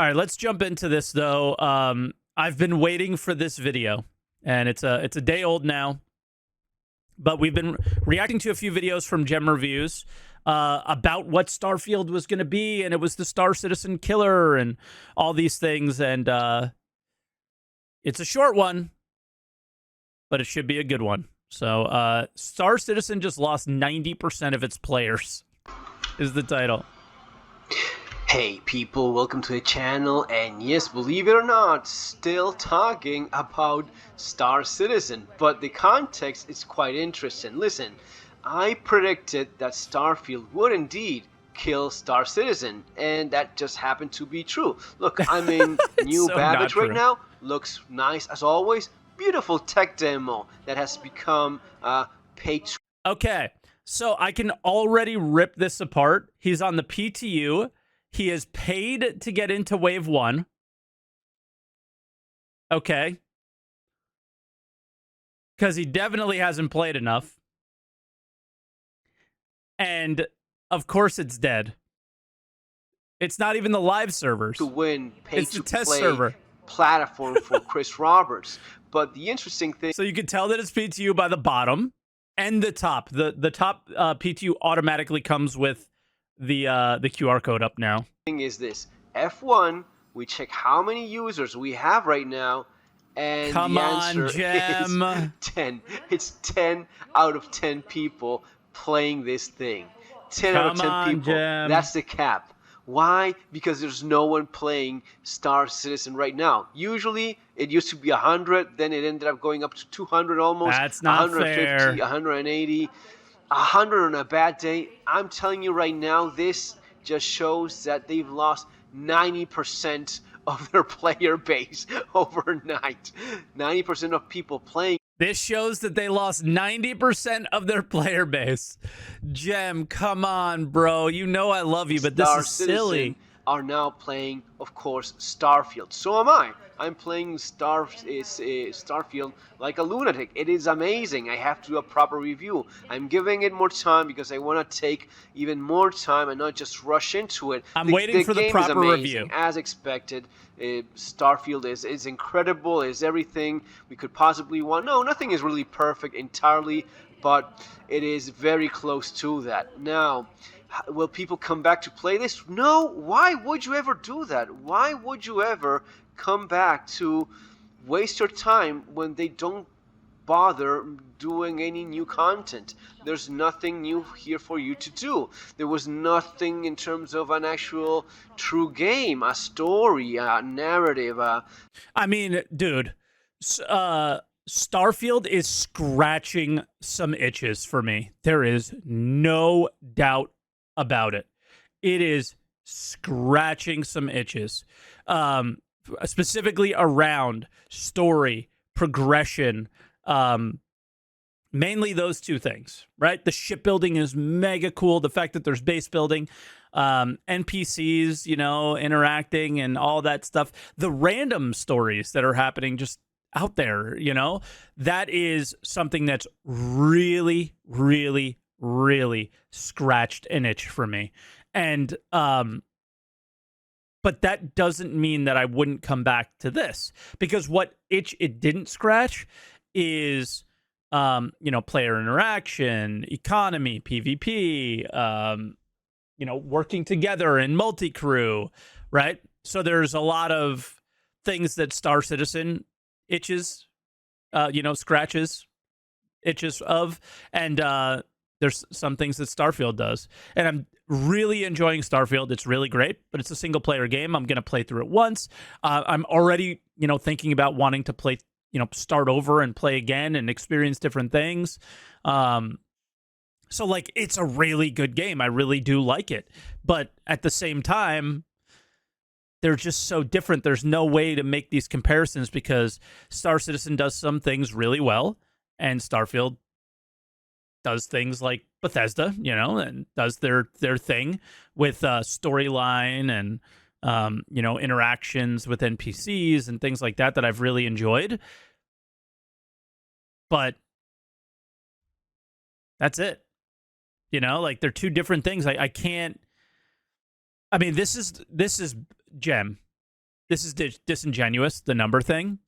All right, let's jump into this though. I've been waiting for this video, and it's a day old now. But we've been reacting to a few videos from Gem Reviews about what Starfield was going to be, and it was the Star Citizen killer and all these things. And it's a short one, but it should be a good one. So Star Citizen just lost 90% of its players, is the title. Hey people, welcome to the channel, and yes, believe it or not, still talking about Star Citizen, but the context is quite interesting. Listen, I predicted that Starfield would indeed kill Star Citizen, and that just happened to be true. Look, I'm in New So Babbage not right true. now, looks nice as always, beautiful tech demo that has become paid. Okay, so I can already rip this apart. He's on the PTU. He is paid to get into Wave 1. Okay. Because he definitely hasn't played enough. And, of course, it's dead. It's not even the live servers. To win, it's the test play server platform for Chris Roberts. But the interesting thing... So you can tell that it's PTU by the bottom and the top. The top PTU automatically comes with the QR code up now. Thing is this: F1, we check how many users we have right now, and Come the on, answer Gem. is 10. It's 10 out of 10 people playing this thing. 10 out of 10 people. Gem. That's the cap. Why? Because there's no one playing Star Citizen right now. Usually, it used to be 100, then it ended up going up to 200 almost. That's not 150, fair. 180. 100 on a bad day. I'm telling you right now, this just shows that they've lost 90% of their player base overnight. 90% of people playing. This shows that they lost 90% of their player base. Gem, come on, bro. You know I love you, but this is silly. Are now playing, of course, Starfield. So am I. I'm playing Starfield like a lunatic. It is amazing. I have to do a proper review. I'm giving it more time because I want to take even more time and not just rush into it. I'm waiting for the proper review. As expected, Starfield is incredible. Is everything we could possibly want. No, nothing is really perfect entirely, but it is very close to that. Now, will people come back to play this? No. Why would you ever do that? Why would you ever come back to waste your time when they don't bother doing any new content? There's nothing new here for you to do. There was nothing in terms of an actual true game, a story, a narrative. I mean, dude, Starfield is scratching some itches for me. There is no doubt about it. It is scratching some itches, specifically around story, progression, mainly those two things, right? The shipbuilding is mega cool. The fact that there's base building, NPCs, you know, interacting and all that stuff. The random stories that are happening just out there, you know, that is something that's really, really, really scratched an itch for me. And but that doesn't mean that I wouldn't come back to this, because what itch it didn't scratch is you know, player interaction, economy, PvP, you know, working together in multi-crew, right? So there's a lot of things that Star Citizen itches, you know, scratches itches of, and there's some things that Starfield does. And I'm really enjoying Starfield. It's really great, but it's a single-player game. I'm going to play through it once. I'm already, you know, thinking about wanting to play, you know, start over and play again and experience different things. So, like, it's a really good game. I really do like it. But at the same time, they're just so different. There's no way to make these comparisons because Star Citizen does some things really well, and Starfield does things like Bethesda, you know, and does their thing with storyline and, you know, interactions with NPCs and things like that I've really enjoyed. But that's it. You know, like, they're two different things. I can't. I mean, this is Gem. this is disingenuous, the number thing.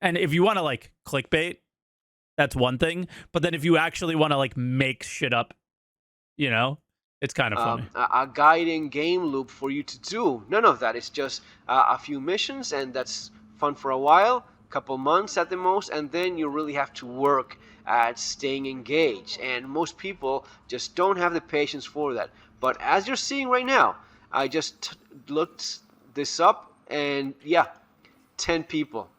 And if you want to like clickbait, that's one thing. But then if you actually want to like make shit up, you know, it's kind of funny. A guiding game loop for you to do. None of that. It's just a few missions, and that's fun for a while, couple months at the most, and then you really have to work at staying engaged. And most people just don't have the patience for that. But as you're seeing right now, I just looked this up, and yeah, 10 people.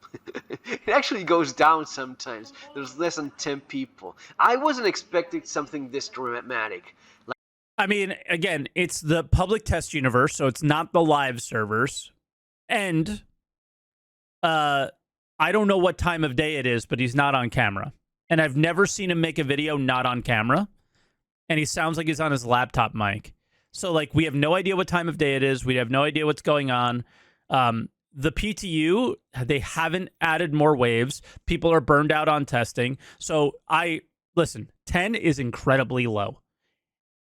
It actually goes down sometimes. There's less than 10 people. I wasn't expecting something this dramatic. I mean, again, it's the public test universe, so it's not the live servers. And I don't know what time of day it is, but he's not on camera. And I've never seen him make a video not on camera. And he sounds like he's on his laptop mic. So, like, we have no idea what time of day it is. We have no idea what's going on. The PTU, they haven't added more waves. People are burned out on testing. So, listen, 10 is incredibly low.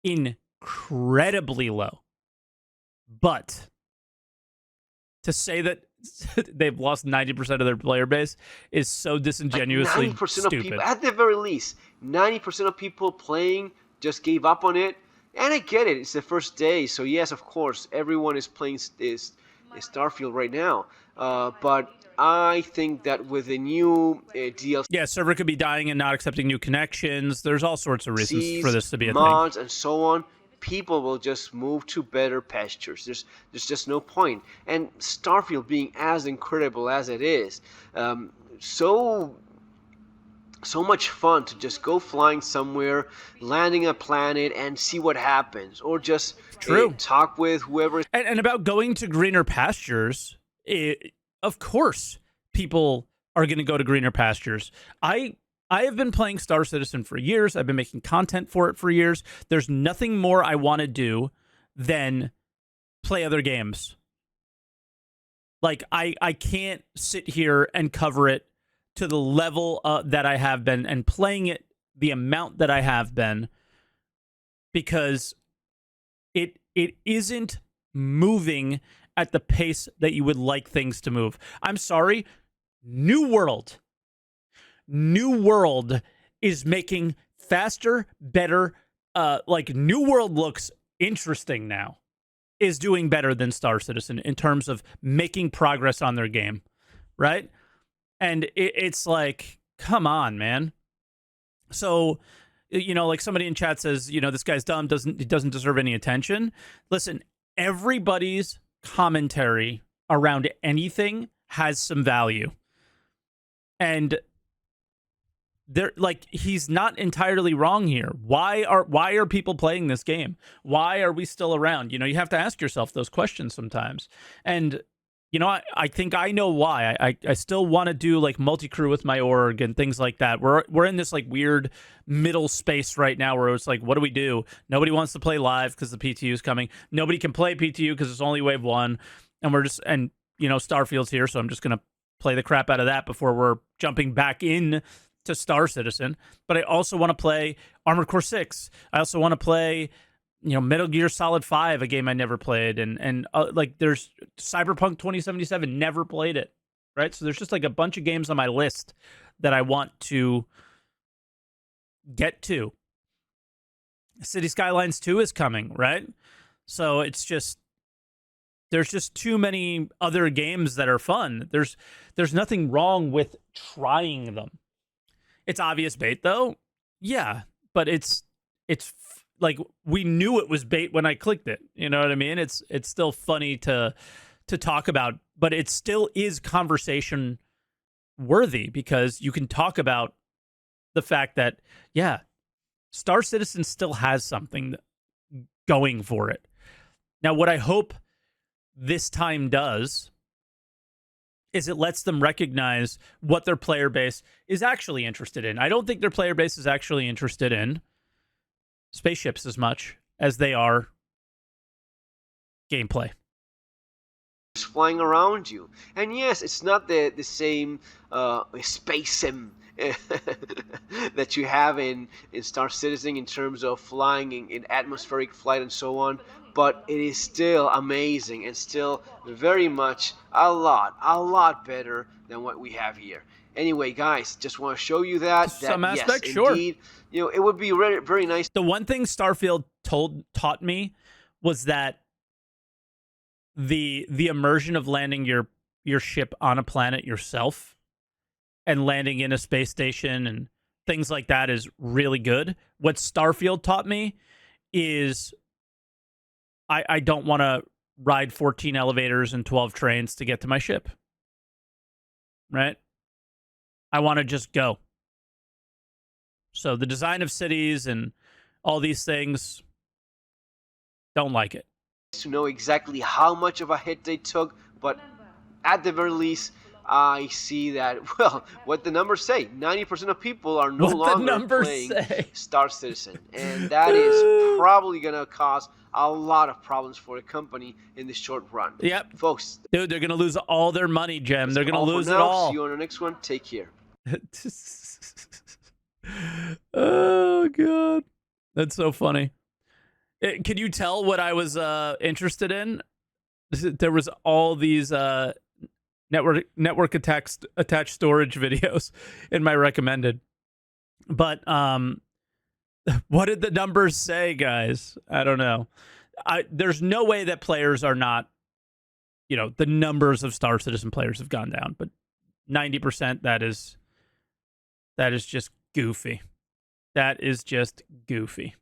Incredibly low. But to say that they've lost 90% of their player base is so disingenuously 90% stupid. of people, at the very least, 90% of people playing just gave up on it. And I get it. It's the first day. So, yes, of course, everyone is playing Starfield right now. But I think that with the new DLC... Yeah, server could be dying and not accepting new connections. There's all sorts of reasons for this to be a mods thing. And so on. People will just move to better pastures. There's just no point. And Starfield being as incredible as it is, so much fun to just go flying somewhere, landing a planet, and see what happens, or just talk with whoever. And about going to greener pastures, of course, people are going to go to greener pastures. I have been playing Star Citizen for years. I've been making content for it for years. There's nothing more I want to do than play other games. Like, I can't sit here and cover it to the level that I have been and playing it the amount that I have been, because it isn't moving at the pace that you would like things to move. I'm sorry. New World is making faster, better. Like, New World looks interesting now, is doing better than Star Citizen in terms of making progress on their game, right? And it's like, come on, man. So, you know, like somebody in chat says, you know, this guy's dumb, doesn't deserve any attention. Listen, everybody's commentary around anything has some value. And they're like, he's not entirely wrong here. Why are people playing this game? Why are we still around? You know, you have to ask yourself those questions sometimes. And you know, I think I know why. I still want to do like multi-crew with my org and things like that. We're in this like weird middle space right now where it's like, what do we do? Nobody wants to play live because the PTU is coming. Nobody can play PTU because it's only wave 1. And you know, Starfield's here, so I'm just gonna play the crap out of that before we're jumping back in to Star Citizen. But I also want to play Armored Core 6. I also want to play, you know, Metal Gear Solid 5, a game I never played, and like there's Cyberpunk 2077, never played it, right? So there's just like a bunch of games on my list that I want to get to. City Skylines 2 is coming, right? So it's just, there's just too many other games that are fun. There's nothing wrong with trying them. It's obvious bait though. Yeah, but it's like, we knew it was bait when I clicked it. You know what I mean? It's still funny to talk about, but it still is conversation worthy because you can talk about the fact that, yeah, Star Citizen still has something going for it. Now, what I hope this time does is it lets them recognize what their player base is actually interested in. I don't think their player base is actually interested in spaceships as much as they are gameplay. Flying around you. And yes, it's not the same space sim that you have in Star Citizen in terms of flying in atmospheric flight and so on, but it is still amazing and still very much a lot better than what we have here. Anyway, guys, just want to show you To that some yes, aspect, sure. indeed, it would be very, very nice. The one thing Starfield taught me was that the immersion of landing your ship on a planet yourself and landing in a space station and things like that is really good. What Starfield taught me is I don't want to ride 14 elevators and 12 trains to get to my ship. Right? I want to just go. So the design of cities and all these things, don't like it. To know exactly how much of a hit they took, but at the very least, I see that, well, what the numbers say, 90% of people are no longer playing Star Citizen, and that is probably going to cause a lot of problems for the company in the short run. Yep. Folks. Dude, they're going to lose all their money, Jem. They're going to lose it all. See you on the next one. Take care. Oh, God. That's so funny. Can you tell what I was interested in? There was all these network attached storage videos in my recommended. But what did the numbers say, guys? I don't know. There's no way that players are not, the numbers of Star Citizen players have gone down, but 90%, that is just goofy. That is just goofy.